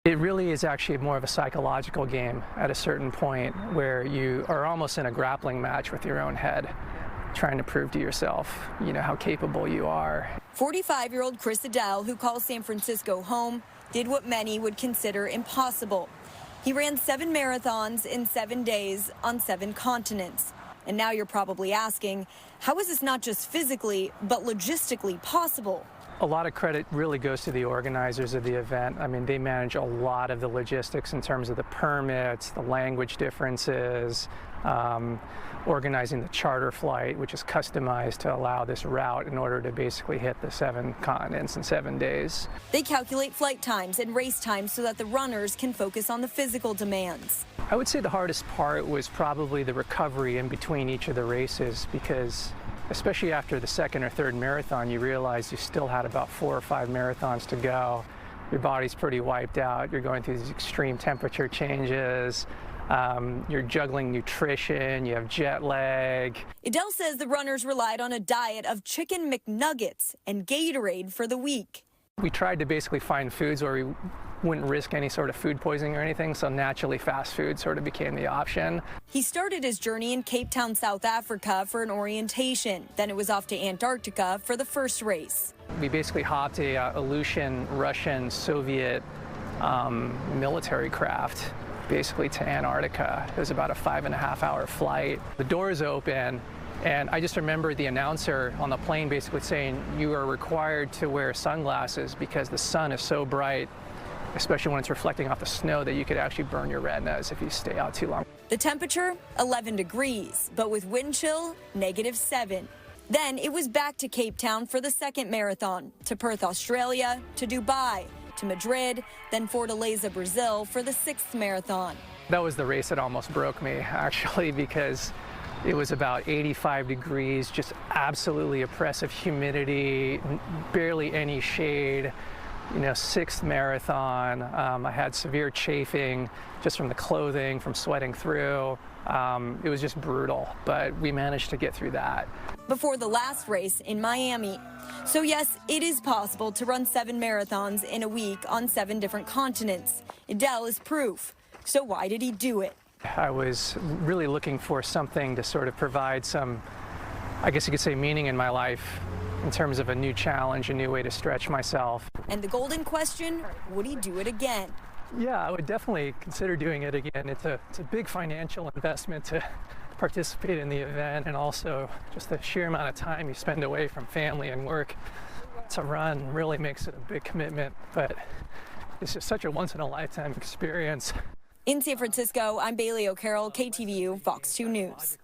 It really is actually more of a psychological game at a certain point where you are almost in a grappling match with your own head, trying to prove to yourself, how capable you are. 45-year-old Chris Edell, who calls San Francisco home, did what many would consider impossible. He ran 7 marathons in 7 days on 7 continents. And now you're probably asking, how is this not just physically, but logistically possible? A lot of credit really goes to the organizers of the event. I mean, they manage a lot of the logistics in terms of the permits, the language differences, organizing the charter flight, which is customized to allow this route in order to basically hit the 7 continents in 7 days. They calculate flight times and race times so that the runners can focus on the physical demands. I would say the hardest part was probably the recovery in between each of the races, because especially after the 2nd or 3rd marathon, you realize you still had about 4 or 5 marathons to go. Your body's pretty wiped out. You're going through these extreme temperature changes. You're juggling nutrition. You have jet lag. Edell says the runners relied on a diet of chicken McNuggets and Gatorade for the week. We tried to basically find foods where we wouldn't risk any sort of food poisoning or anything, so naturally fast food sort of became the option. He started his journey in Cape Town, South Africa for an orientation. Then it was off to Antarctica for the first race. We basically hopped a Aleutian, Russian, Soviet military craft basically to Antarctica. It was about a 5.5-hour flight. The doors open, and I just remember the announcer on the plane basically saying, you are required to wear sunglasses because the sun is so bright, especially when it's reflecting off the snow, that you could actually burn your retinas if you stay out too long. The temperature, 11 degrees, but with wind chill, -7. Then it was back to Cape Town for the 2nd marathon, to Perth, Australia, to Dubai, to Madrid, then Fortaleza, Brazil for the 6th marathon. That was the race that almost broke me, actually, because it was about 85 degrees, just absolutely oppressive humidity, barely any shade. 6th marathon. I had severe chafing just from the clothing, from sweating through. It was just brutal, but we managed to get through that. Before the last race in Miami. So yes, it is possible to run 7 marathons in a week on 7 different continents. Edell is proof. So why did he do it? I was really looking for something to sort of provide some, I guess you could say, meaning in my life, in terms of a new challenge, a new way to stretch myself. And the golden question, would he do it again? Yeah, I would definitely consider doing it again. It's a big financial investment to participate in the event, and also just the sheer amount of time you spend away from family and work to run really makes it a big commitment, but it's just such a once-in-a-lifetime experience. In San Francisco, I'm Bailey O'Carroll, KTVU, Fox 2 News.